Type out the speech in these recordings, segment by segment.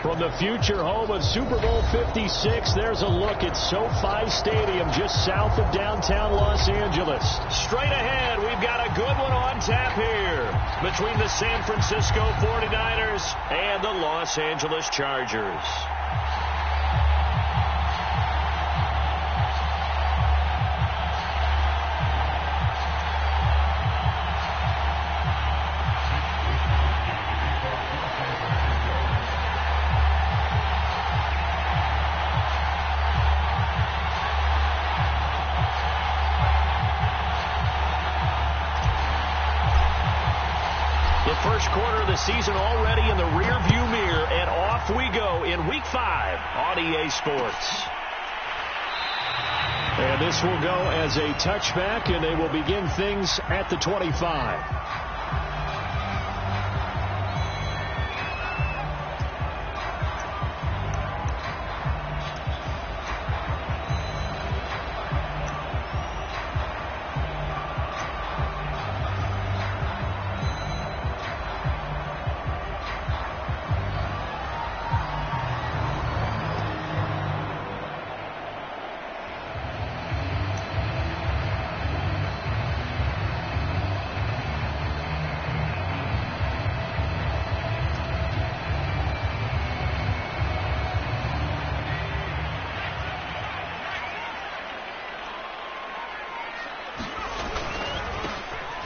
From the future home of Super Bowl 56, there's a look at SoFi Stadium just south of downtown Los Angeles. Straight ahead, we've got a good one on tap here between the San Francisco 49ers and the Los Angeles Chargers. First quarter of the season already in the rearview mirror, and off we go in Week 5 on EA Sports. And this will go as a touchback, and they will begin things at the 25.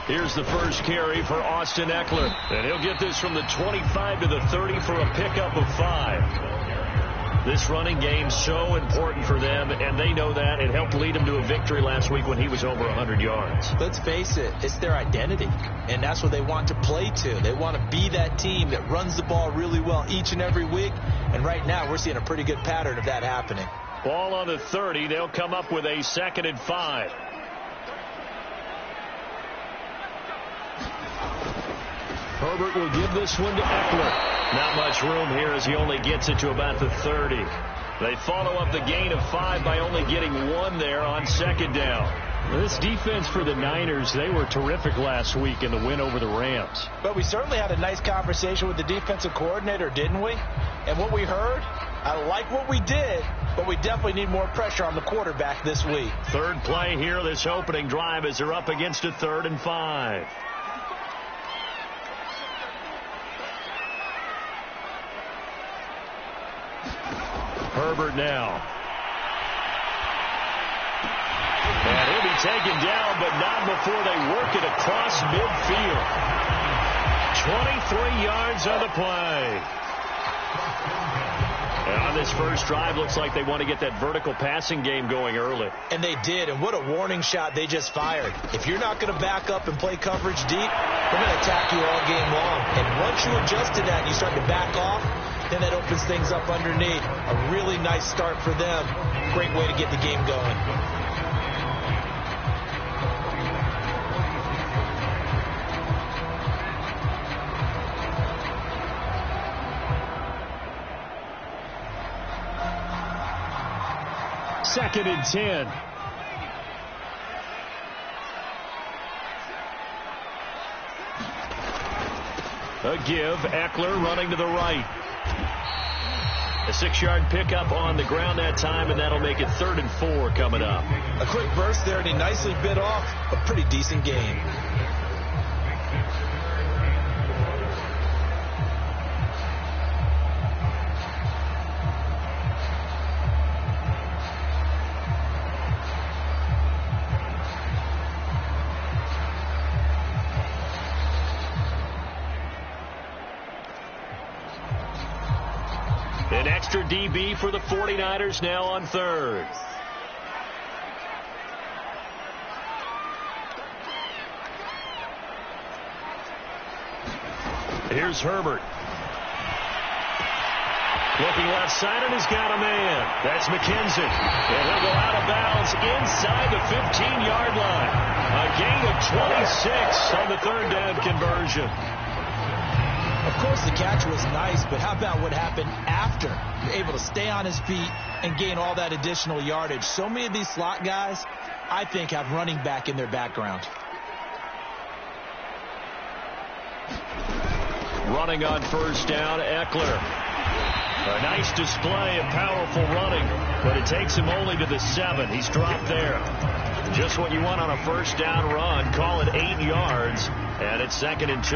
Here's the first carry for Austin Eckler. And he'll get this from the 25 to the 30 for a pickup of 5. This running game so important for them, and they know that. It helped lead them to a victory last week when he was over 100 yards. Let's face it, it's their identity, and that's what they want to play to. They want to be that team that runs the ball really well each and every week, and right now we're seeing a pretty good pattern of that happening. Ball on the 30. They'll come up with a 2nd and 5. Herbert will give this one to Eckler. Not much room here as he only gets it to about the 30. They follow up the gain of 5 by only getting 1 there on 2nd down. This defense for the Niners, they were terrific last week in the win over the Rams. But we certainly had a nice conversation with the defensive coordinator, didn't we? And what we heard, I like what we did, but we definitely need more pressure on the quarterback this week. Third play here, this opening drive, as they're up against a 3rd and 5. Herbert now. And he'll be taken down, but not before they work it across midfield. 23 yards on the play. And on this first drive, looks like they want to get that vertical passing game going early. And they did, and what a warning shot they just fired. If you're not going to back up and play coverage deep, they're going to attack you all game long. And once you adjust to that and you start to back off, then that opens things up underneath. A really nice start for them. Great way to get the game going. Second and 10. A give. Eckler running to the right. A 6-yard pickup on the ground that time, and that'll make it 3rd and 4 coming up. A quick burst there, and he nicely bit off a pretty decent gain. An extra DB for the 49ers now on 3rd. Here's Herbert. Looking left side, and he's got a man. That's McKenzie. And he'll go out of bounds inside the 15-yard line. A gain of 26 on the 3rd down conversion. Of course, the catch was nice, but how about what happened after? You're able to stay on his feet and gain all that additional yardage. So many of these slot guys, I think, have running back in their background. Running on 1st down, Eckler. A nice display of powerful running, but it takes him only to the 7. He's dropped there. Just what you want on a first down run. Call it 8 yards, and it's 2nd and 2.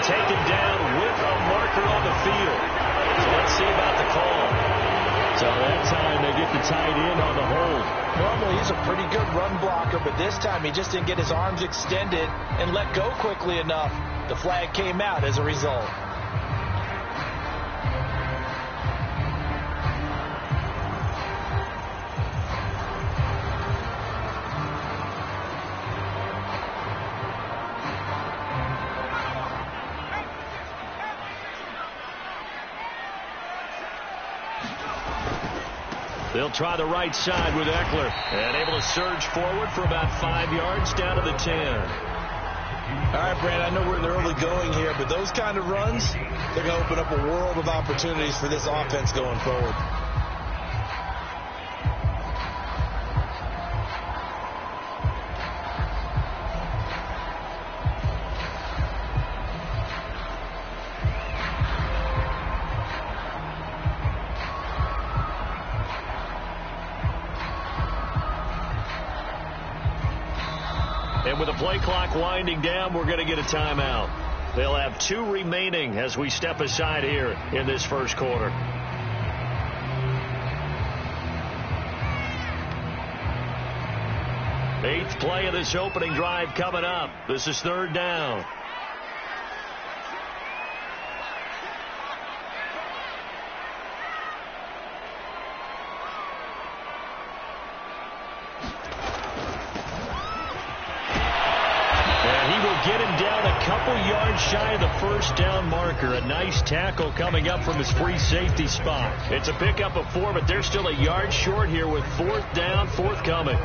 Taken down with a marker on the field. So let's see about the call. So that time they get the tight end on the hold. Normally he's a pretty good run blocker, but this time he just didn't get his arms extended and let go quickly enough. The flag came out as a result. They'll try the right side with Eckler. And able to surge forward for about 5 yards down to the 10. All right, Brad, I know we're in the early going here, but those kind of runs, they're going to open up a world of opportunities for this offense going forward. And with the play clock winding down, we're going to get a timeout. They'll have 2 remaining as we step aside here in this first quarter. Eighth play of this opening drive coming up. This is 3rd down. Get him down a couple yards shy of the first down marker. A nice tackle coming up from his free safety spot. It's a pickup of 4, but they're still a yard short here with 4th down forthcoming.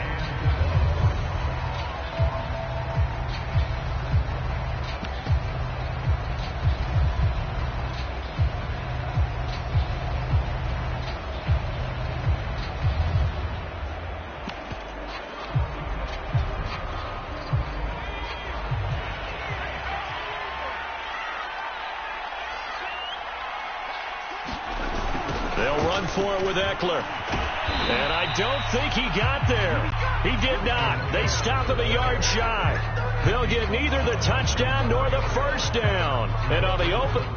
For it with Eckler. And I don't think he got there. He did not. They stop him a yard shy. They'll get neither the touchdown nor the first down. And on the opening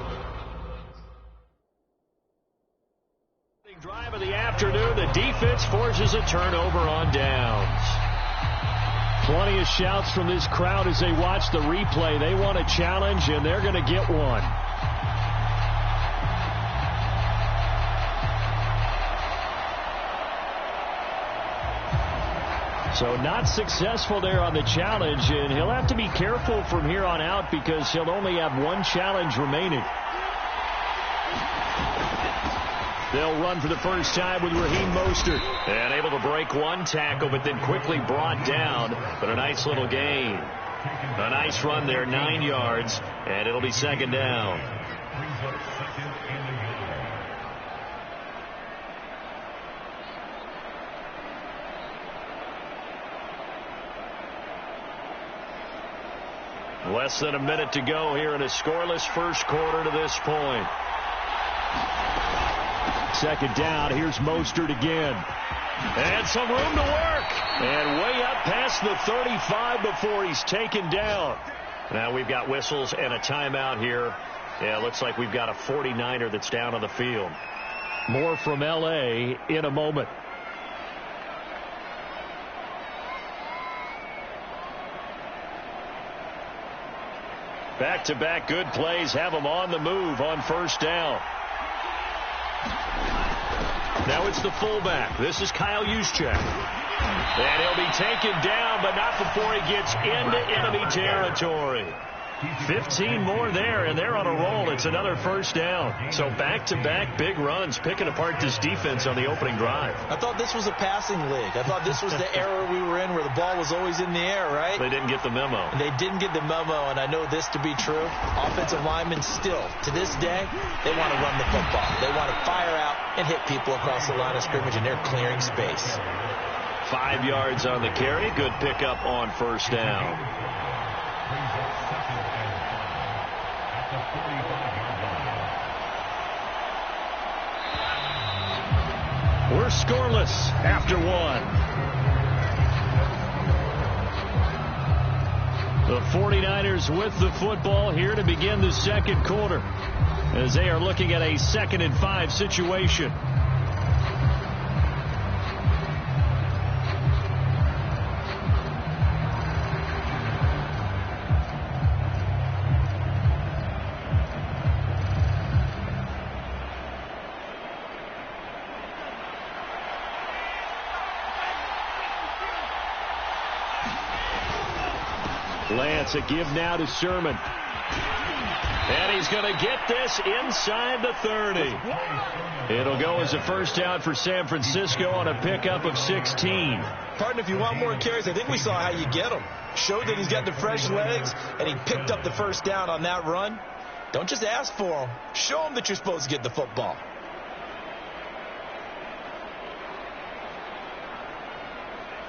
drive of the afternoon, the defense forces a turnover on downs. Plenty of shouts from this crowd as they watch the replay. They want a challenge, and they're going to get one. So not successful there on the challenge, and he'll have to be careful from here on out because he'll only have 1 challenge remaining. They'll run for the first time with Raheem Mostert. And able to break 1 tackle, but then quickly brought down. But a nice little gain. A nice run there, 9 yards, and it'll be 2nd down. Less than a minute to go here in a scoreless first quarter to this point. 2nd down. Here's Mostert again. And some room to work. And way up past the 35 before he's taken down. Now we've got whistles and a timeout here. Yeah, it looks like we've got a 49er that's down on the field. More from L.A. in a moment. Back-to-back good plays have them on the move on first down. Now it's the fullback. This is Kyle Juszczyk. And he'll be taken down, but not before he gets into enemy territory. 15 more there, and they're on a roll. It's another first down. So back-to-back big runs, picking apart this defense on the opening drive. I thought this was a passing league. I thought this was the era we were in where the ball was always in the air, right? They didn't get the memo. And they didn't get the memo, and I know this to be true. Offensive linemen still, to this day, they want to run the football. They want to fire out and hit people across the line of scrimmage, and they're clearing space. 5 yards on the carry. Good pickup on first down. We're scoreless after one. The 49ers with the football here to begin the second quarter as they are looking at a 2nd and 5 situation. Lance, a give now to Sermon. And he's going to get this inside the 30. It'll go as a first down for San Francisco on a pickup of 16. Pardon, if you want more carries, I think we saw how you get them. Showed that he's got the fresh legs, and he picked up the first down on that run. Don't just ask for them. Show them that you're supposed to get the football.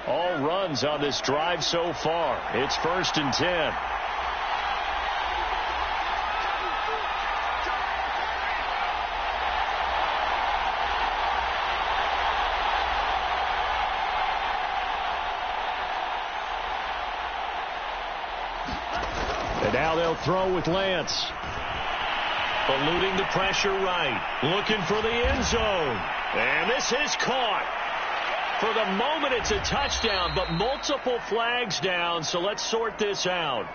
All runs on this drive so far. It's 1st and 10. And now they'll throw with Lance. Eluding the pressure right. Looking for the end zone. And this is caught. For the moment, it's a touchdown, but multiple flags down, so let's sort this out.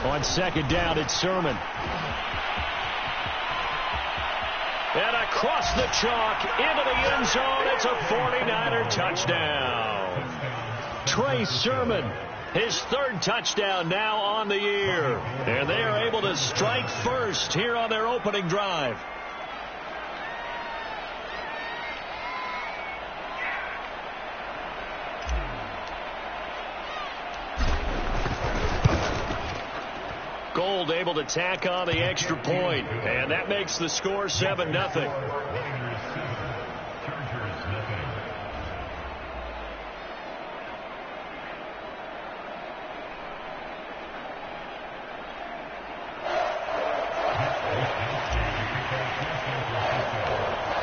On 2nd down, it's Sermon. And across the chalk, into the end zone, it's a 49er touchdown. Trey Sermon, his 3rd touchdown now on the year. And they are able to strike first here on their opening drive. Gold able to tack on the extra point, and that makes the score 7-0.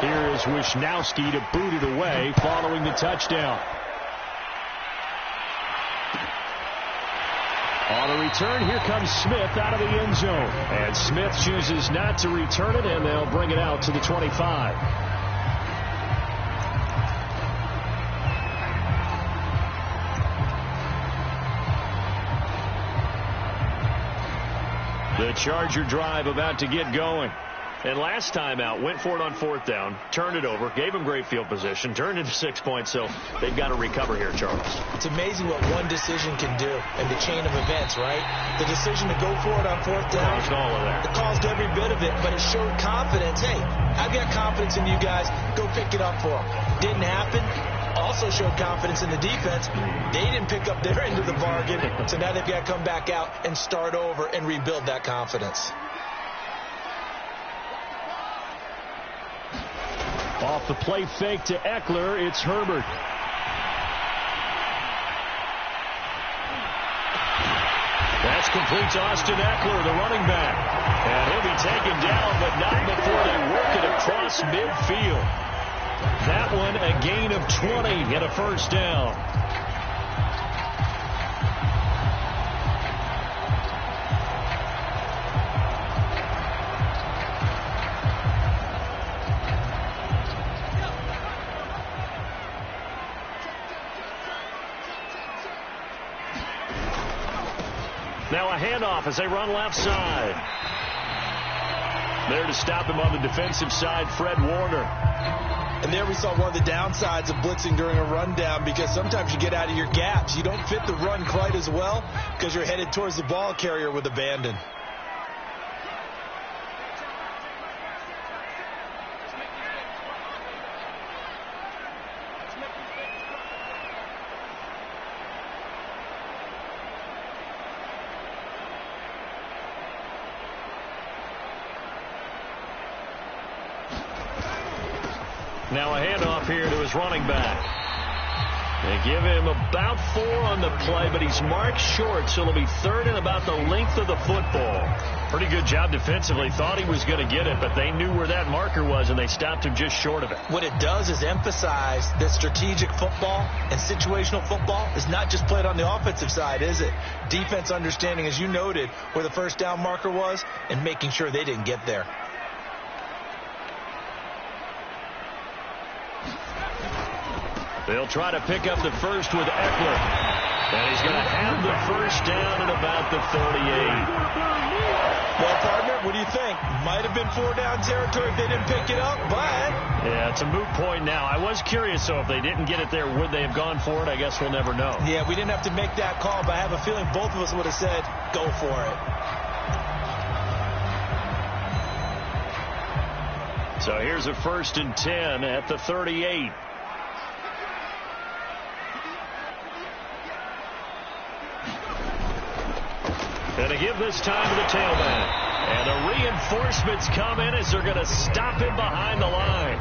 Here is Wisnowski to boot it away following the touchdown. On the return, here comes Smith out of the end zone. And Smith chooses not to return it, and they'll bring it out to the 25. The Charger drive about to get going. And last time out, went for it on 4th down, turned it over, gave him great field position, turned into 6 points, so they've got to recover here, Charles. It's amazing what one decision can do in the chain of events, right? The decision to go for it on 4th down. Caused all of that. It caused every bit of it, but it showed confidence. Hey, I've got confidence in you guys. Go pick it up for them. Didn't happen. Also showed confidence in the defense. They didn't pick up their end of the bargain, so now they've got to come back out and start over and rebuild that confidence. Off the play fake to Eckler, it's Herbert. That's complete to Austin Eckler, the running back. And he'll be taken down, but not before they work it across midfield. That that one a gain of 20 and a first down. Now a handoff as they run left side. There to stop him on the defensive side, Fred Warner. And there we saw one of the downsides of blitzing during a rundown, because sometimes you get out of your gaps. You don't fit the run quite as well because you're headed towards the ball carrier with abandon. Now a handoff here to his running back. They give him about 4 on the play, but he's marked short, so it'll be third and about the length of the football. Pretty good job defensively. Thought he was going to get it, but they knew where that marker was, and they stopped him just short of it. What it does is emphasize that strategic football and situational football is not just played on the offensive side, is it? Defense understanding, as you noted, where the first down marker was and making sure they didn't get there. They'll try to pick up the first with Eckler. And he's going to have the first down at about the 38. Well, partner, what do you think? Might have been 4-down territory if they didn't pick it up, but... Yeah, it's a moot point now. I was curious, so if they didn't get it there, would they have gone for it? I guess we'll never know. Yeah, we didn't have to make that call, but I have a feeling both of us would have said, go for it. So here's a 1st and 10 at the 38. And to give this time to the tailback. And the reinforcements come in as they're going to stop him behind the line.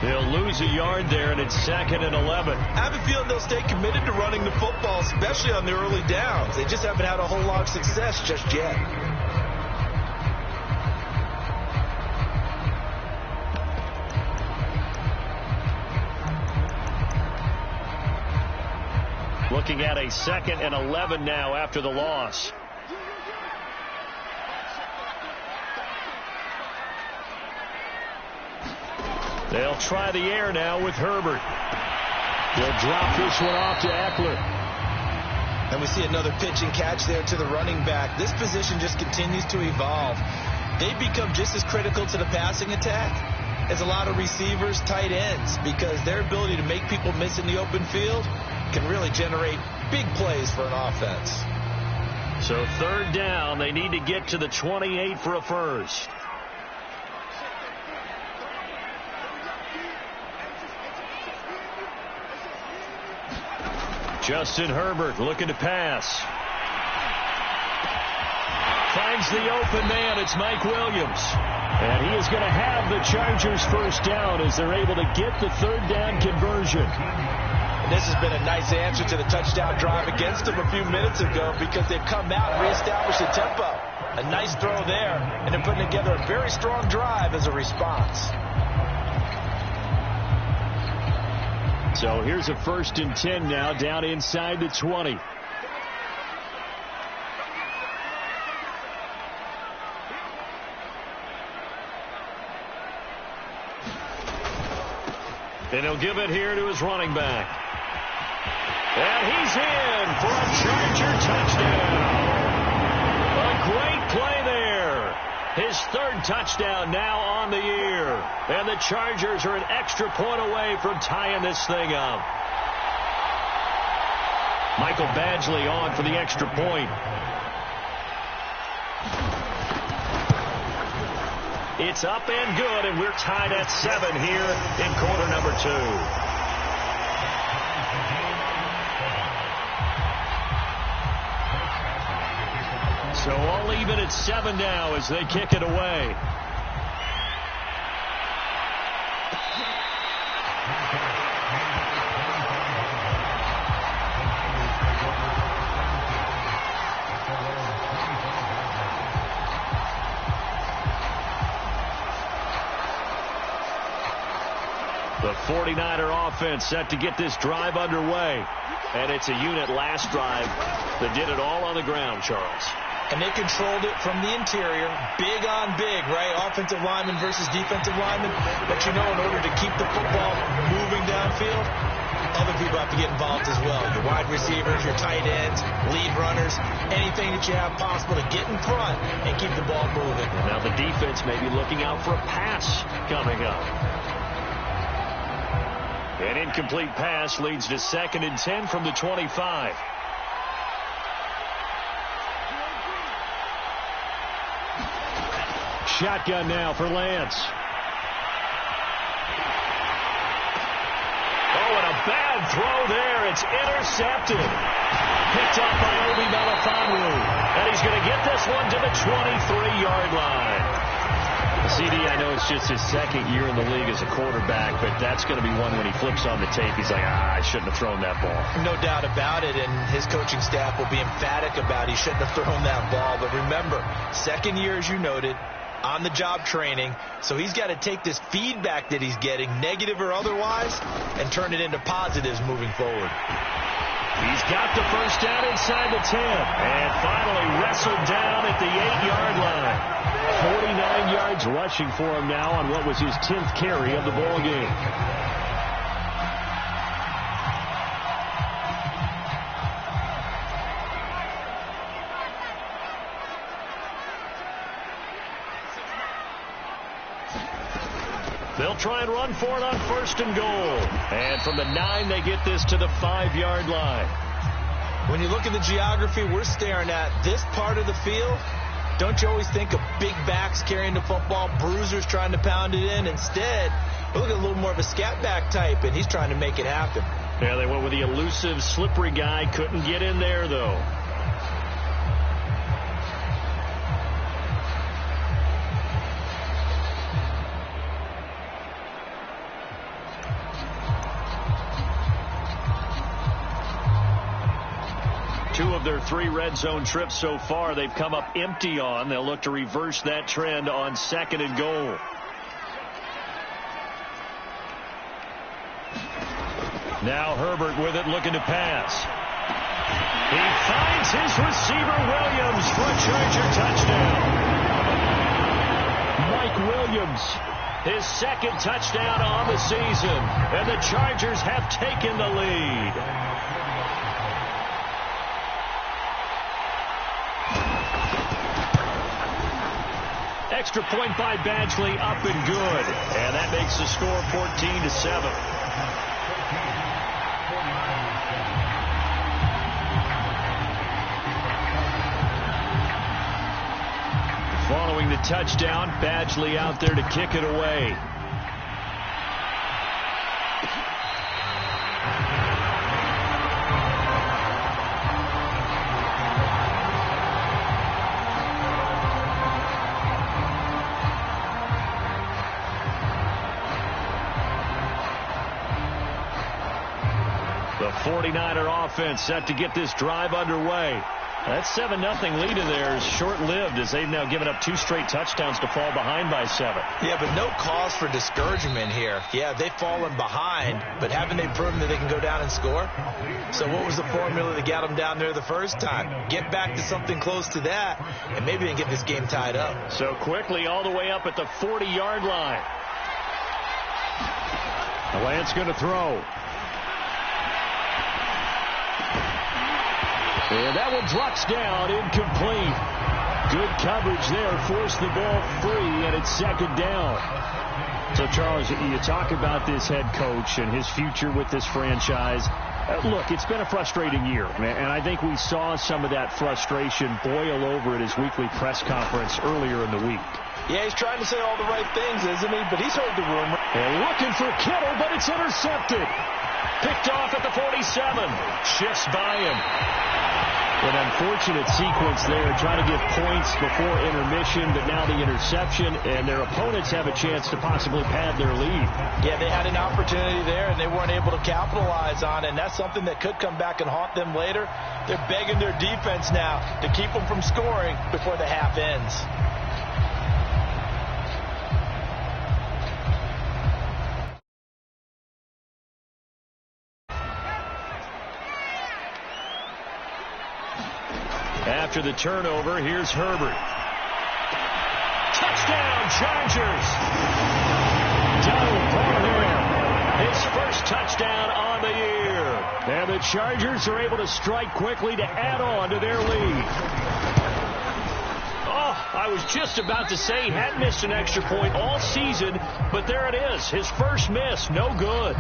They'll lose a yard there, and it's 2nd and 11. I have a feeling they'll stay committed to running the football, especially on the early downs. They just haven't had a whole lot of success just yet. Looking at a 2nd and 11 now after the loss. They'll try the air now with Herbert. They'll drop this one off to Eckler. And we see another pitch and catch there to the running back. This position just continues to evolve. They become just as critical to the passing attack as a lot of receivers, tight ends, because their ability to make people miss in the open field can really generate big plays for an offense. So 3rd down, they need to get to the 28 for a first. Justin Herbert looking to pass. Finds the open man. It's Mike Williams. And he is going to have the Chargers first down as they're able to get the 3rd down conversion. And this has been a nice answer to the touchdown drive against them a few minutes ago, because they've come out and reestablished the tempo. A nice throw there, and they're putting together a very strong drive as a response. So here's a 1st and 10 now, down inside the 20. And he'll give it here to his running back. And he's in for a Charger touchdown. A great play there. His 3rd touchdown now on the year. And the Chargers are an extra point away from tying this thing up. Michael Badgley on for the extra point. It's up and good, and we're tied at 7 here in quarter number 2. So all even at 7 now as they kick it away. The 49er offense set to get this drive underway. And it's a unit last drive that did it all on the ground, Charles. And they controlled it from the interior, big on big, right? Offensive lineman versus defensive lineman. But you know, in order to keep the football moving downfield, other people have to get involved as well. Your wide receivers, your tight ends, lead runners, anything that you have possible to get in front and keep the ball moving. And now the defense may be looking out for a pass coming up. An incomplete pass leads to 2nd and 10 from the 25. Shotgun now for Lance. Oh, and a bad throw there. It's intercepted. Picked up by Obi Melifonwu. And he's going to get this one to the 23-yard line. CD, I know it's just his 2nd year in the league as a quarterback, but that's going to be one when he flips on the tape. He's like, I shouldn't have thrown that ball. No doubt about it, and his coaching staff will be emphatic about he shouldn't have thrown that ball. But remember, 2nd year, as you noted, on-the-job training, so he's got to take this feedback that he's getting, negative or otherwise, and turn it into positives moving forward. He's got the first down inside the 10, and finally wrestled down at the 8-yard line. 49 yards rushing for him now on what was his 10th carry of the ball game. They'll try and run for it on 1st and goal. And from the 9, they get this to the 5-yard line. When you look at the geography we're staring at, this part of the field, don't you always think of big backs carrying the football, bruisers trying to pound it in? Instead, look at a little more of a scat back type, and he's trying to make it happen. Yeah, they went with the elusive, slippery guy. Couldn't get in there, though. Two of their 3 red zone trips so far, they've come up empty on. They'll look to reverse that trend on 2nd and goal. Now Herbert with it, looking to pass. He finds his receiver, Williams, for a Charger touchdown. Mike Williams, his 2nd touchdown on the season, and the Chargers have taken the lead. Extra point by Badgley, up and good. And that makes the score 14-7. Following the touchdown, Badgley out there to kick it away. The 49er offense set to get this drive underway. That 7-0 lead of theirs short-lived as they've now given up 2 straight touchdowns to fall behind by 7. Yeah, but no cause for discouragement here. Yeah, they've fallen behind, but haven't they proven that they can go down and score? So what was the formula that got them down there the first time? Get back to something close to that, and maybe they can get this game tied up. So quickly all the way up at the 40-yard line. Lance going to throw. And that one drops down, incomplete. Good coverage there, forced the ball free, and it's 2nd down. So, Charles, you talk about this head coach and his future with this franchise. Look, it's been a frustrating year, and I think we saw some of that frustration boil over at his weekly press conference earlier in the week. Yeah, he's trying to say all the right things, isn't he? But he's heard the rumor. And looking for Kittle, but it's intercepted. Picked off at the 47. Shifts by him. An unfortunate sequence there, trying to get points before intermission, but now the interception, and their opponents have a chance to possibly pad their lead. Yeah, they had an opportunity there, and they weren't able to capitalize on it, and that's something that could come back and haunt them later. They're begging their defense now to keep them from scoring before the half ends. After the turnover, here's Herbert. Touchdown, Chargers! Donald Parham, his first touchdown on the year. And the Chargers are able to strike quickly to add on to their lead. Oh, I was just about to say he hadn't missed an extra point all season, but there it is, his first miss, no good.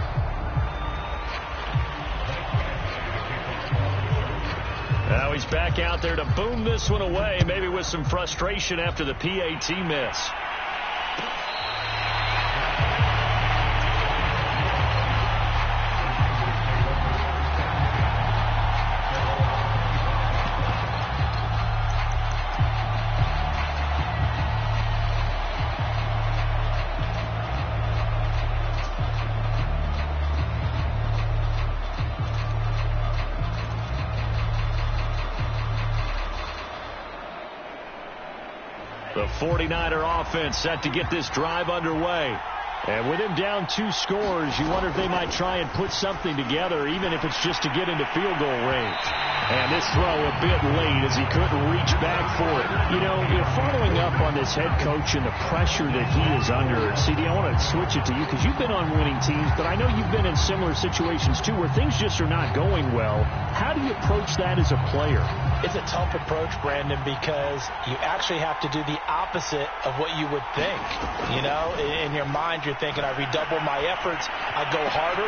Now he's back out there to boom this one away, maybe with some frustration after the PAT miss. The 49er offense set to get this drive underway. And with him down 2 scores, you wonder if they might try and put something together, even if it's just to get into field goal range. And this throw a bit late as he couldn't reach back for it. You know, you're following up on this head coach and the pressure that he is under. CD, I want to switch it to you because you've been on winning teams, but I know you've been in similar situations too where things just are not going well. How do you approach that as a player? It's a tough approach, Brandon, because you actually have to do the opposite of what you would think. You know, in your mind, you're thinking, I redouble my efforts, I go harder.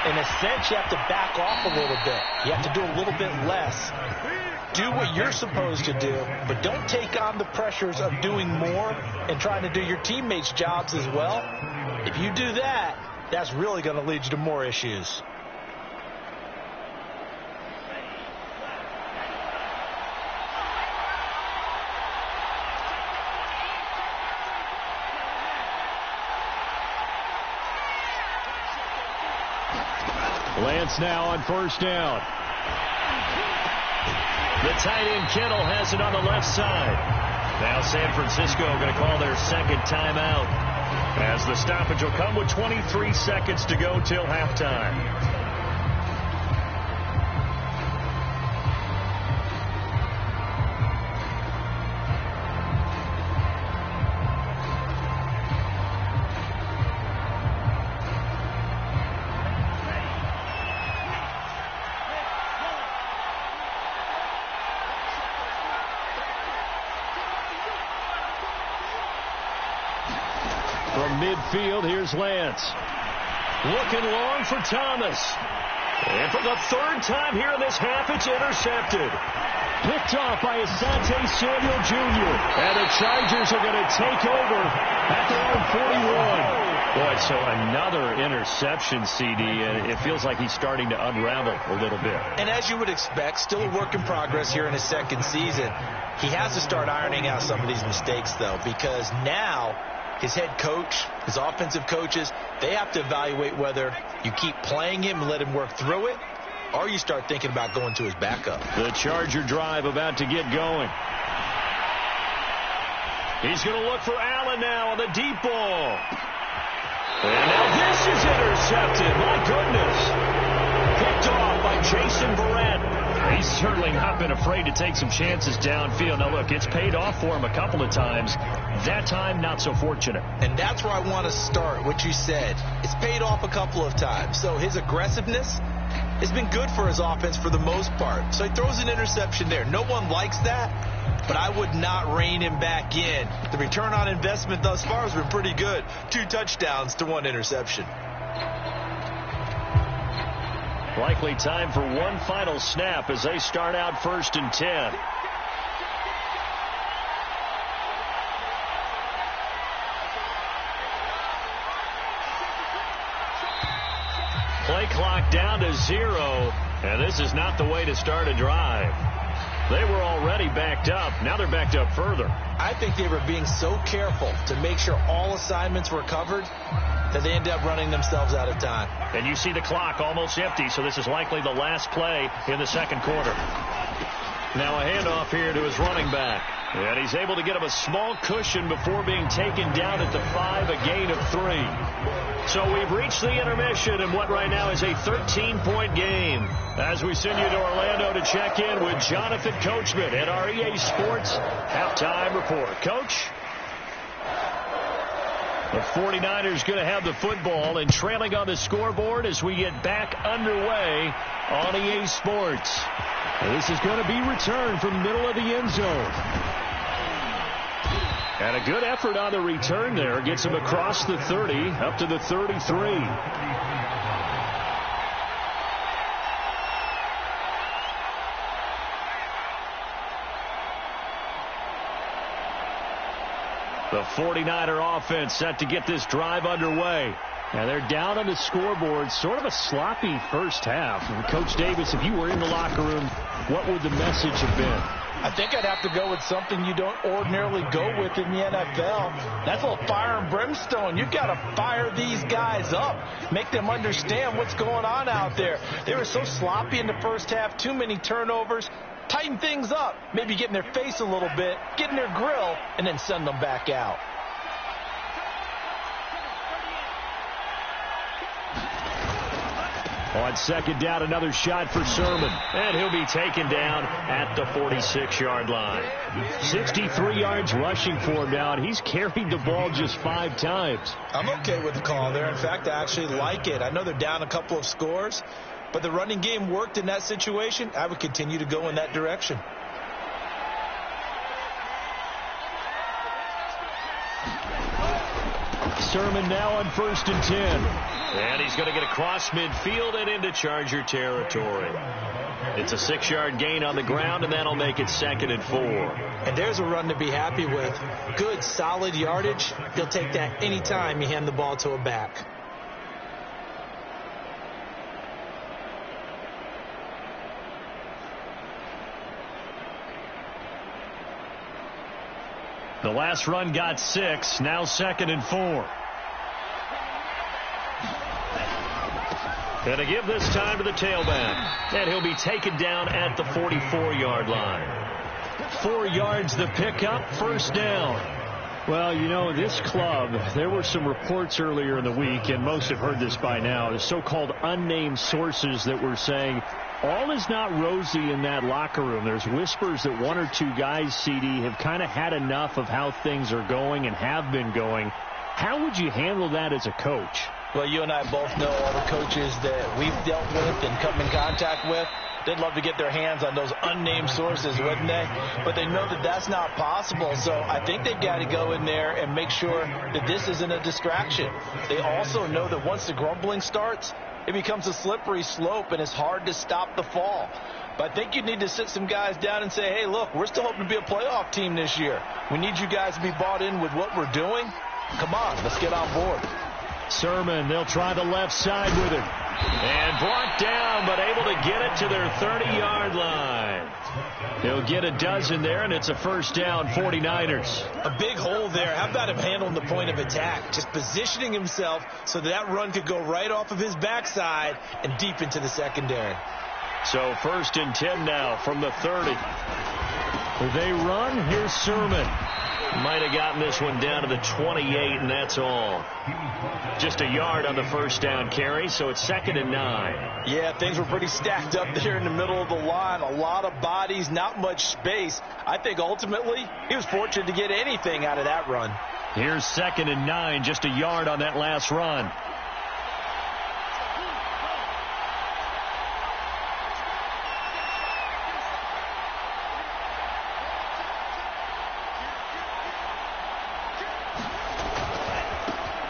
In a sense, you have to back off a little bit. You have to do a little bit less. Do what you're supposed to do, but don't take on the pressures of doing more and trying to do your teammates' jobs as well. If you do that, that's really going to lead you to more issues. Lance now on first down. The tight end Kittle has it on the left side. Now San Francisco going to call their second timeout as the stoppage will come with 23 seconds to go till halftime. Midfield, here's Lance. Looking long for Thomas. And for the third time here in this half, it's intercepted. Picked off by Asante Samuel Jr. And the Chargers are going to take over at their own 41. Boy, so another interception, CD, and it feels like he's starting to unravel a little bit. And as you would expect, still a work in progress here in his second season. He has to start ironing out some of these mistakes, though, because now his head coach, his offensive coaches, they have to evaluate whether you keep playing him and let him work through it, or you start thinking about going to his backup. The Charger drive about to get going. He's going to look for Allen now on the deep ball. And now this is intercepted. My goodness. Picked off by Jason Verrett. He's certainly not been afraid to take some chances downfield. Now, look, it's paid off for him a couple of times. That time, not so fortunate. And that's where I want to start, what you said. It's paid off a couple of times. So his aggressiveness has been good for his offense for the most part. So he throws an interception there. No one likes that, but I would not rein him back in. The return on investment thus far has been pretty good. 2 touchdowns to 1 interception. Likely time for one final snap as they start out 1st and 10. Play clock down to 0, and this is not the way to start a drive. They were already backed up. Now they're backed up further. I think they were being so careful to make sure all assignments were covered that they end up running themselves out of time. And you see the clock almost empty, so this is likely the last play in the second quarter. Now a handoff here to his running back. And he's able to get him a small cushion before being taken down at the 5, a gain of 3. So we've reached the intermission in what right now is a 13-point game. As we send you to Orlando to check in with Jonathan Coachman at our EA Sports Halftime Report. Coach? The 49ers going to have the football and trailing on the scoreboard as we get back underway on EA Sports. This is going to be returned from the middle of the end zone. And a good effort on the return there. Gets him across the 30 up to the 33. The 49er offense set to get this drive underway. Now they're down on the scoreboard. Sort of a sloppy first half. And Coach Davis, if you were in the locker room, what would the message have been? I think I'd have to go with something you don't ordinarily go with in the NFL. That's a little fire and brimstone. You've got to fire these guys up. Make them understand what's going on out there. They were so sloppy in the first half. Too many turnovers. Tighten things up. Maybe get in their face a little bit. Get in their grill. And then send them back out. On second down, another shot for Sermon. And he'll be taken down at the 46-yard line. 63 yards rushing for him now, and he's carried the ball just 5 times. I'm okay with the call there. In fact, I actually like it. I know they're down a couple of scores, but the running game worked in that situation. I would continue to go in that direction. Sermon now on 1st and 10. And he's going to get across midfield and into Charger territory. It's a 6-yard gain on the ground, and that'll make it 2nd and 4. And there's a run to be happy with. Good, solid yardage. He'll take that anytime you hand the ball to a back. The last run got 6, now 2nd and 4. And to give this time to the tailback. And he'll be taken down at the 44-yard line. 4 yards the pickup, 1st down. Well, you know, this club, there were some reports earlier in the week, and most have heard this by now, the so-called unnamed sources that were saying all is not rosy in that locker room. There's whispers that 1 or 2 guys, CD, have kind of had enough of how things are going and have been going. How would you handle that as a coach? Well, you and I both know all the coaches that we've dealt with and come in contact with. They'd love to get their hands on those unnamed sources, wouldn't they? But they know that that's not possible. So I think they've got to go in there and make sure that this isn't a distraction. They also know that once the grumbling starts, it becomes a slippery slope, and it's hard to stop the fall. But I think you need to sit some guys down and say, hey, look, we're still hoping to be a playoff team this year. We need you guys to be bought in with what we're doing. Come on, let's get on board. Sermon, they'll try the left side with him. And brought down, but able to get it to their 30-yard line. He'll get a dozen there, and it's a 1st down, 49ers. A big hole there. How about him handling the point of attack? Just positioning himself so that run could go right off of his backside and deep into the secondary. So 1st and 10 now from the 30. They run. Here's Sermon. Might have gotten this one down to the 28, and that's all. Just a yard on the 1st down carry, so it's 2nd and 9. Yeah, things were pretty stacked up there in the middle of the line. A lot of bodies, not much space. I think ultimately he was fortunate to get anything out of that run. Here's 2nd and 9, just a yard on that last run.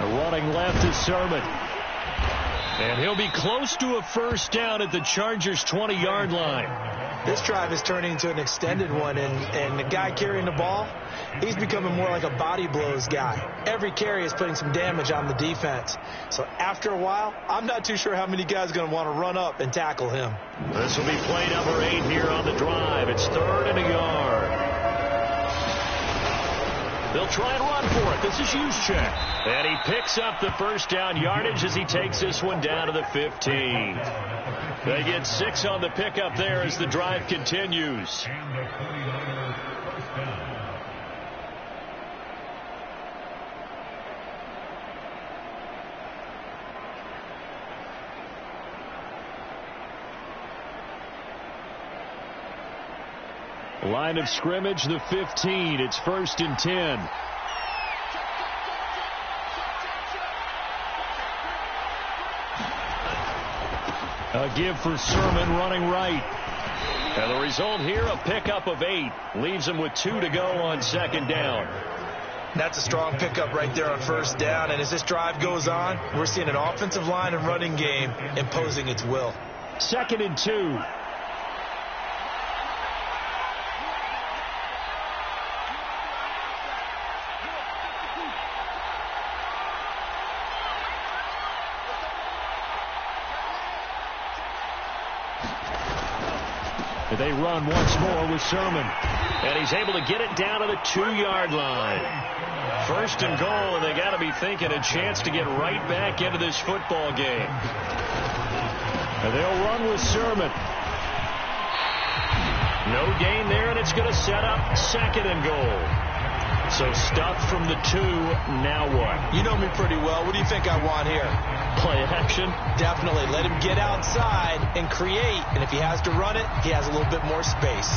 Running left is Sermon. And he'll be close to a 1st down at the Chargers' 20-yard line. This drive is turning into an extended one, and the guy carrying the ball, he's becoming more like a body blows guy. Every carry is putting some damage on the defense. So after a while, I'm not too sure how many guys are going to want to run up and tackle him. This will be play number 8 here on the drive. It's 3rd and a yard. They'll try and run for it. This is Juszczyk. And he picks up the 1st down yardage as he takes this one down to the 15. They get 6 on the pickup there as the drive continues. Line of scrimmage, the 15. It's 1st and 10. A give for Sermon running right. And the result here, a pickup of 8. Leaves him with 2 to go on 2nd down. That's a strong pickup right there on 1st down. And as this drive goes on, we're seeing an offensive line and running game imposing its will. 2nd and 2. They run once more with Sermon. And he's able to get it down to the 2-yard line. 1st and goal, and they got to be thinking a chance to get right back into this football game. And they'll run with Sermon. No gain there, and it's going to set up 2nd and goal. So stuff from the 2. Now what? You know me pretty well. What do you think I want here? Play action? Definitely. Let him get outside and create. And if he has to run it, he has a little bit more space.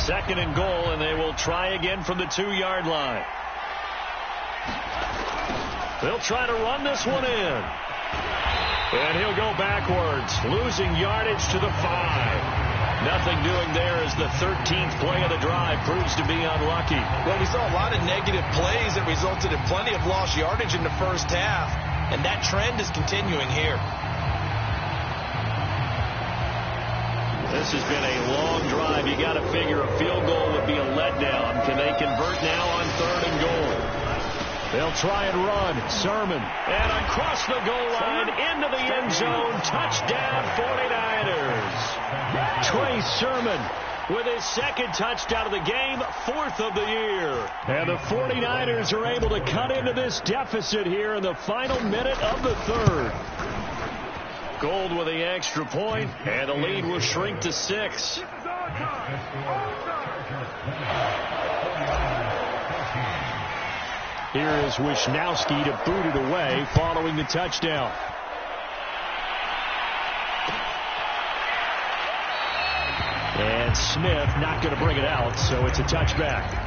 Second and goal, and they will try again from the 2-yard line. They'll try to run this one in. And he'll go backwards, losing yardage to the 5. Nothing doing there as the 13th play of the drive proves to be unlucky. Well, we saw a lot of negative plays that resulted in plenty of lost yardage in the 1st half, and that trend is continuing here. This has been a long drive. You got to figure a field goal would be a letdown. Can they convert now on 3rd and goal? They'll try and run. Sermon. And across the goal line into the end zone. Touchdown 49ers. Trey Sermon with his 2nd touchdown of the game, 4th of the year. And the 49ers are able to cut into this deficit here in the final minute of the 3rd. Gold with the extra point, and the lead will shrink to 6. Here is Wisnowski to boot it away following the touchdown. And Smith not going to bring it out, so it's a touchback.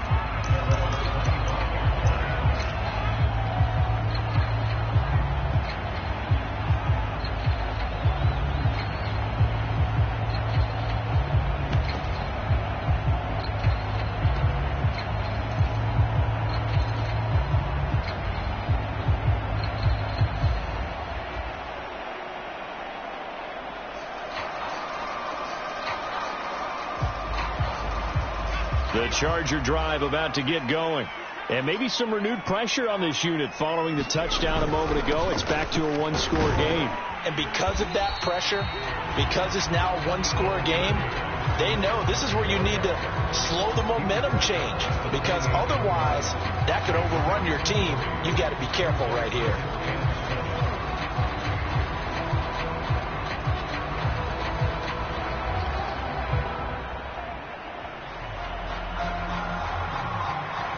The Charger drive about to get going. And maybe some renewed pressure on this unit following the touchdown a moment ago. It's back to a 1-score game. And because of that pressure, because it's now a 1-score game, they know this is where you need to slow the momentum change. Because otherwise, that could overrun your team. You've got to be careful right here.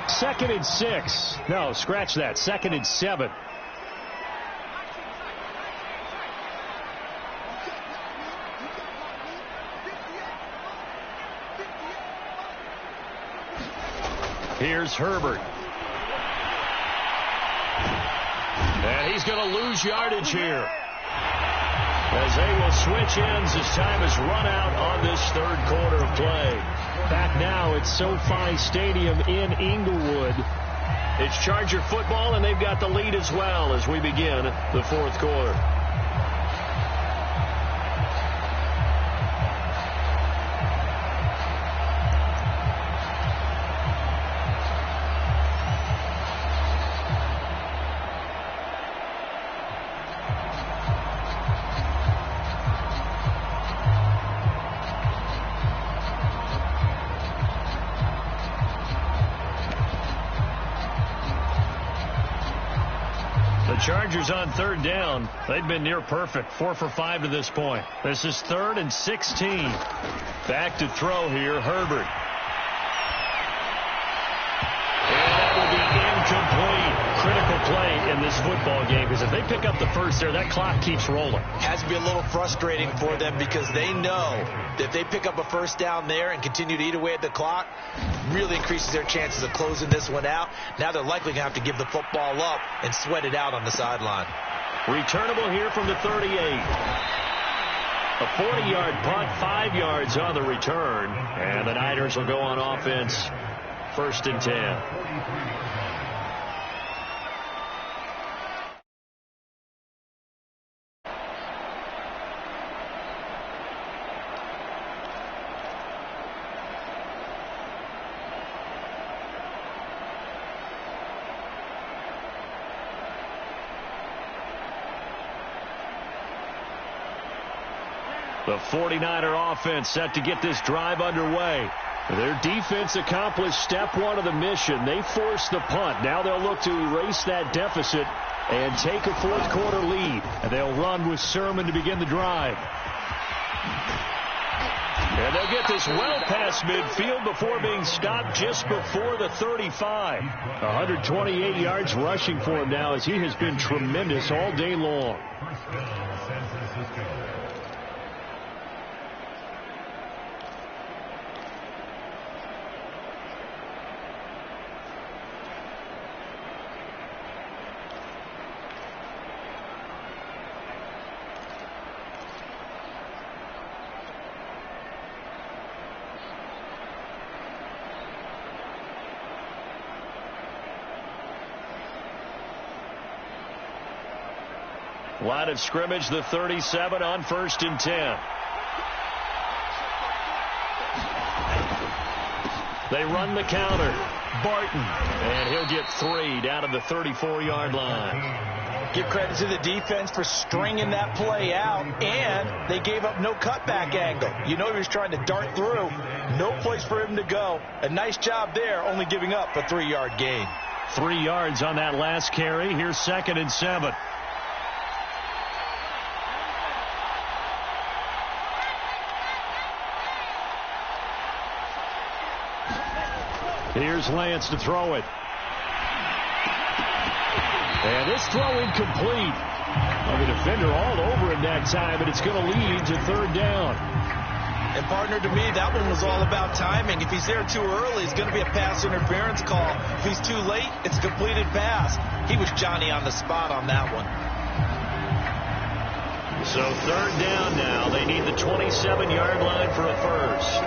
Second and 6. No, scratch that. 2nd and 7. Here's Herbert. And he's going to lose yardage here, as they will switch ends as time has run out on this 3rd quarter of play. Back now at SoFi Stadium in Inglewood. It's Charger football, and they've got the lead as well as we begin the 4th quarter. Chargers on 3rd down. They've been near perfect. 4 for 5 to this point. This is 3rd and 16. Back to throw here, Herbert. play in this football game, because if they pick up the first there, that clock keeps rolling. Has to be a little frustrating for them because they know that if they pick up a first down there and continue to eat away at the clock, really increases their chances of closing this one out. Now they're likely going to have to give the football up and sweat it out on the sideline. Returnable here from the 38. A 40-yard punt, 5 yards on the return. And the Niners will go on offense, 1st and 10. The 49er offense set to get this drive underway. Their defense accomplished step one of the mission. They forced the punt. Now they'll look to erase that deficit and take a fourth-quarter lead. And they'll run with Sermon to begin the drive. And they'll get this well past midfield before being stopped just before the 35. 128 yards rushing for him now, as he has been tremendous all day long. Line of scrimmage, the 37 on 1st and 10. They run the counter. Barton. And he'll get 3 down to the 34-yard line. Give credit to the defense for stringing that play out, and they gave up no cutback angle. You know he was trying to dart through. No place for him to go. A nice job there, only giving up a 3-yard gain. 3 yards on that last carry. Here's 2nd and 7. Here's Lance to throw it. And this throw incomplete. The defender all over him that time, and it's going to lead to 3rd down. And partner, to me, that one was all about timing. If he's there too early, it's going to be a pass interference call. If he's too late, it's a completed pass. He was Johnny on the spot on that one. So 3rd down now. They need the 27-yard line for a first.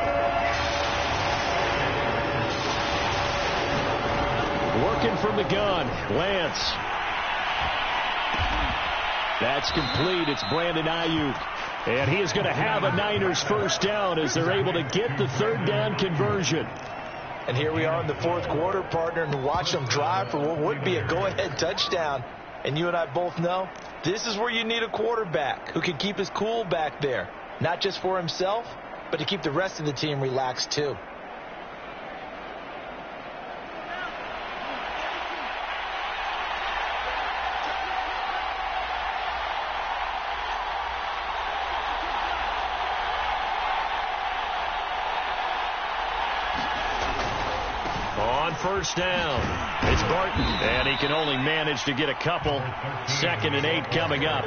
Working from the gun, Lance. That's complete. It's Brandon Ayuk. And he is going to have a Niners first down as they're able to get the 3rd down conversion. And here we are in the 4th quarter, partner, and watch them drive for what would be a go-ahead touchdown. And you and I both know this is where you need a quarterback who can keep his cool back there. Not just for himself, but to keep the rest of the team relaxed too. On 1st down, it's Barton, and he can only manage to get a couple. 2nd and 8 coming up.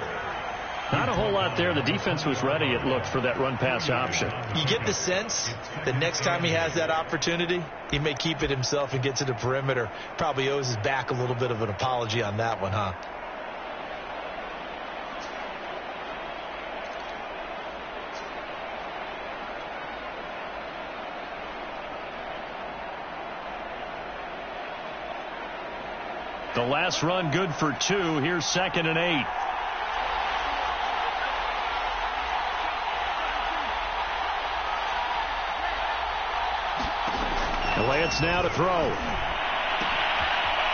Not a whole lot there. The defense was ready, it looked, for that run-pass option. You get the sense that next time he has that opportunity, he may keep it himself and get to the perimeter. Probably owes his back a little bit of an apology on that one, huh? The last run good for 2. Here's 2nd and 8. Lance now to throw.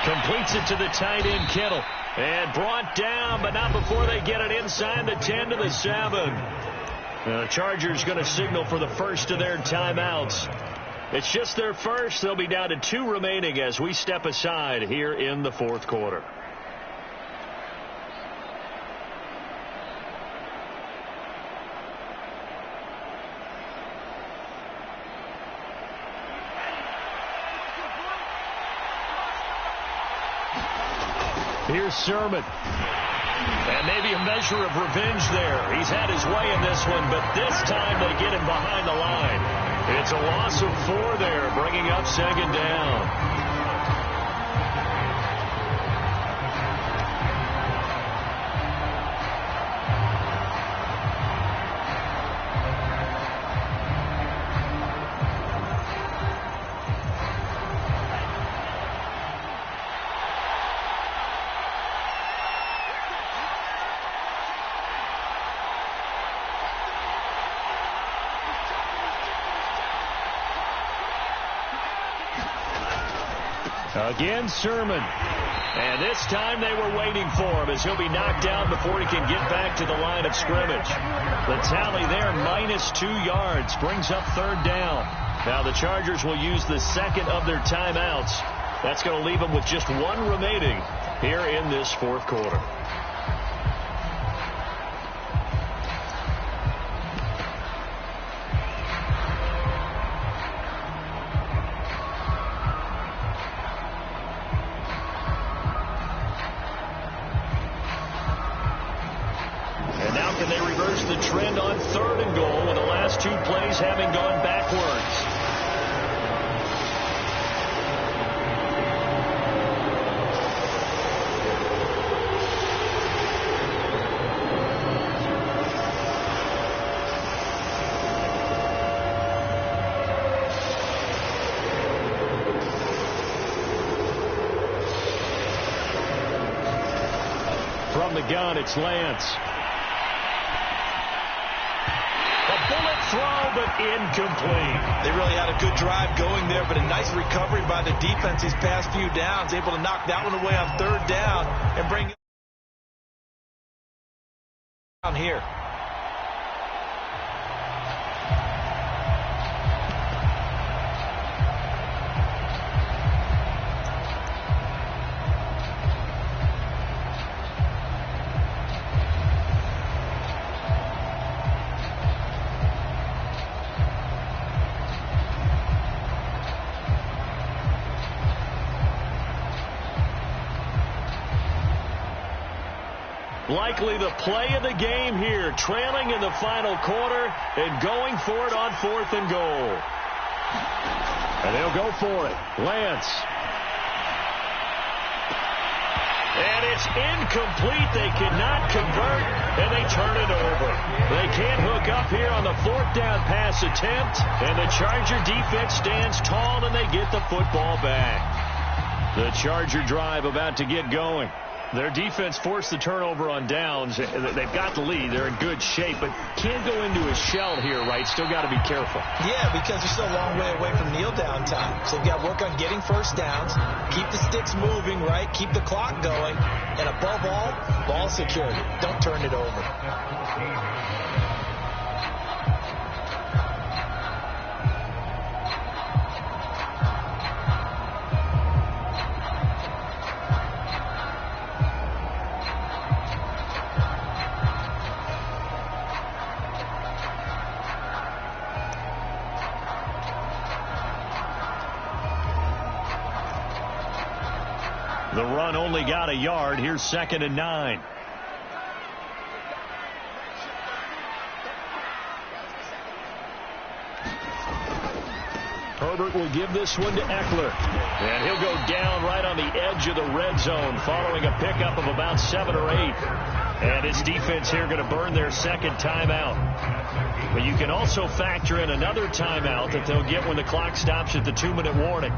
Completes it to the tight end, Kittle. And brought down, but not before they get it inside the 10 to the 7. The Chargers going to signal for the first of their timeouts. It's just their first. They'll be down to 2 remaining as we step aside here in the 4th quarter. Here's Sermon. And maybe a measure of revenge there. He's had his way in this one, but this time they get him behind the line. It's a loss of 4 there, bringing up second down. Again, Sermon. And this time they were waiting for him as he'll be knocked down before he can get back to the line of scrimmage. The tally there, -2 yards, brings up third down. Now the Chargers will use the second of their timeouts. That's going to leave them with just 1 remaining here in this fourth quarter. Can they reverse the trend on 3rd and goal with the last 2 plays having gone backwards? From the gun, it's Lance. Throw, but incomplete. They really had a good drive going there, but a nice recovery by the defense these past few downs, able to knock that one away on 3rd down and bring it down here. Likely the play of the game here, trailing in the final quarter and going for it on 4th and goal. And they'll go for it. Lance. And it's incomplete. They cannot convert, and they turn it over. They can't hook up here on the 4th down pass attempt, and the Charger defense stands tall, and they get the football back. The Charger drive about to get going. Their defense forced the turnover on downs. They've got the lead. They're in good shape, but can't go into a shell here, right? Still got to be careful. Yeah, because they're still a long way away from kneel down time. So they've got to work on getting first downs, keep the sticks moving, right? Keep the clock going, and above all, ball security. Don't turn it over. The run only got a yard. Here's 2nd and 9. Herbert will give this one to Eckler. And he'll go down right on the edge of the red zone following a pickup of about 7 or 8. And his defense here going to burn their second timeout. But you can also factor in another timeout that they'll get when the clock stops at the 2-minute warning.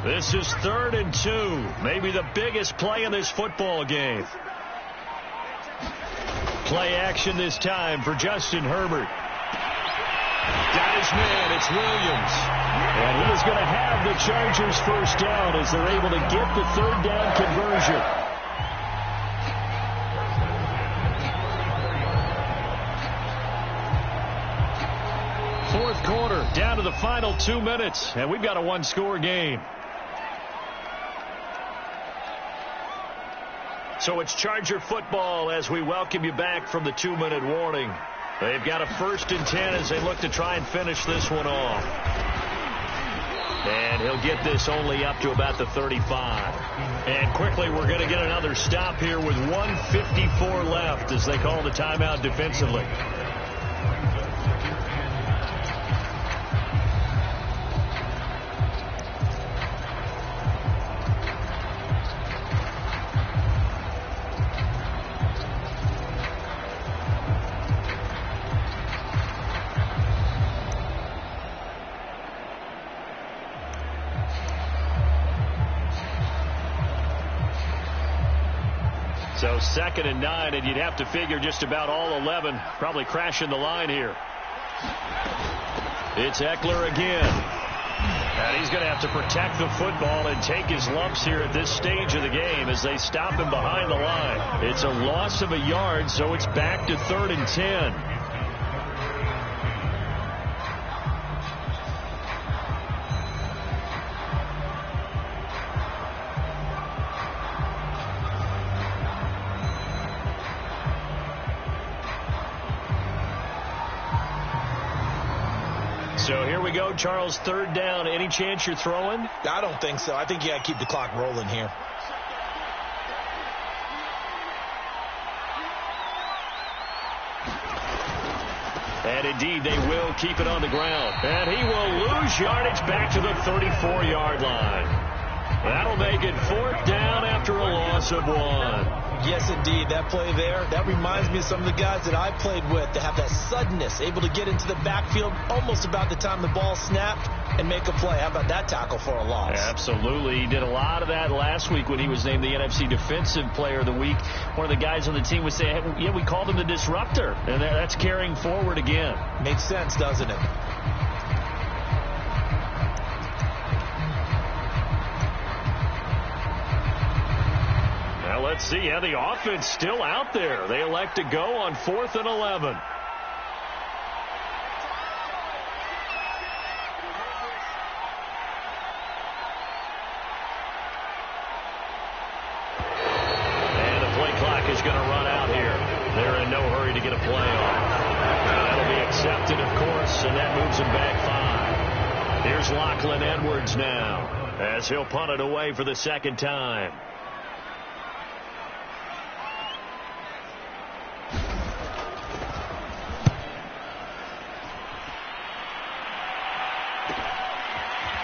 This is 3rd and 2. Maybe the biggest play in this football game. Play action this time for Justin Herbert. Got his man. It's Williams. And he is going to have the Chargers first down as they're able to get the 3rd down conversion. to the final 2 minutes, and we've got a one-score game. So it's Charger football as we welcome you back from the 2-minute warning. They've got a 1st and 10 as they look to try and finish this one off. And he'll get this only up to about the 35. And quickly, we're going to get another stop here with 1:54 left as they call the timeout defensively. So 2nd and 9, and you'd have to figure just about all 11 probably crashing the line here. It's Eckler again. And he's going to have to protect the football and take his lumps here at this stage of the game as they stop him behind the line. It's a loss of a yard, so it's back to 3rd and 10. So here we go, Charles, 3rd down. Any chance you're throwing? I don't think so. I think you got to keep the clock rolling here. And indeed, they will keep it on the ground. And he will lose yardage back to the 34-yard line. That'll make it 4th down after a loss of 1. Yes, indeed. That play there, that reminds me of some of the guys that I played with that have that suddenness, able to get into the backfield almost about the time the ball snapped and make a play. How about that tackle for a loss? Absolutely. He did a lot of that last week when he was named the NFC Defensive Player of the Week. One of the guys on the team would say, hey, yeah, we called him the disruptor. And that's carrying forward again. Makes sense, doesn't it? Well, let's see. Yeah, the offense still out there. They elect to go on 4th and 11. And the play clock is going to run out here. They're in no hurry to get a play on. That'll be accepted, of course, and that moves them back 5. Here's Lachlan Edwards now as he'll punt it away for the 2nd time.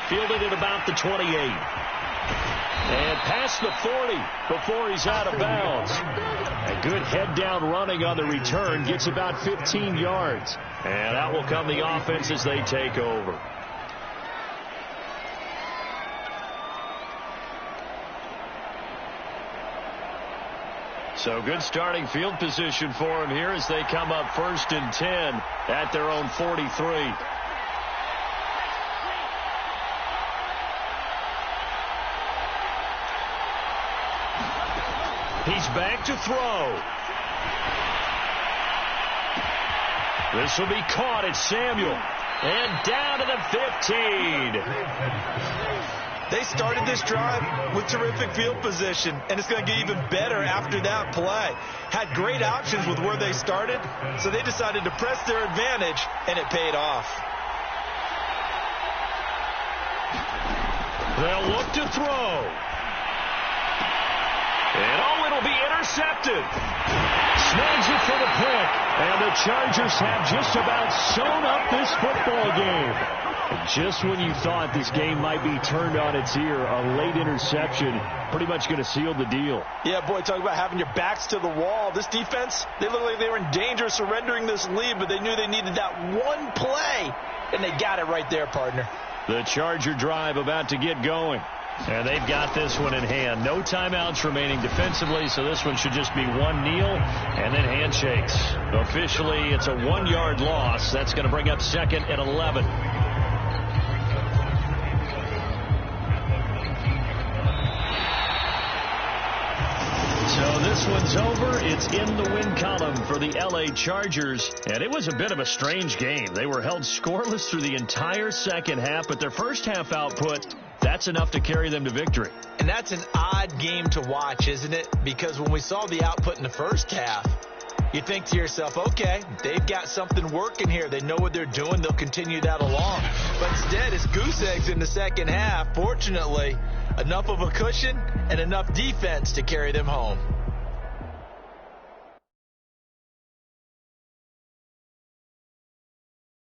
Fielded at about the 28. And past the 40 before he's out of bounds. A good head-down running on the return. Gets about 15 yards. And out will come the offense as they take over. So good starting field position for him here as they come up 1st and 10 at their own 43. He's back to throw. This will be caught at Samuel. And down to the 15. They started this drive with terrific field position, and it's going to get even better after that play. Had great options with where they started, so they decided to press their advantage, and it paid off. They'll look to throw. And it'll be intercepted. Snags it for the pick. And the Chargers have just about sewn up this football game. And just when you thought this game might be turned on its ear, a late interception pretty much going to seal the deal. Yeah, boy, talk about having your backs to the wall. This defense, they looked like they were in danger of surrendering this lead, but they knew they needed that one play, and they got it right there, partner. The Charger drive about to get going. And they've got this one in hand. No timeouts remaining defensively, so this one should just be one kneel and then handshakes. Officially, it's a 1-yard loss. That's going to bring up 2nd and 11. So this one's is over. It's in the win column for the L.A. Chargers. And it was a bit of a strange game. They were held scoreless through the entire second half, but their first half output, that's enough to carry them to victory. And that's an odd game to watch, isn't it? Because when we saw the output in the first half, you think to yourself, okay, they've got something working here. They know what they're doing. They'll continue that along. But instead, it's goose eggs in the second half. Fortunately, enough of a cushion and enough defense to carry them home.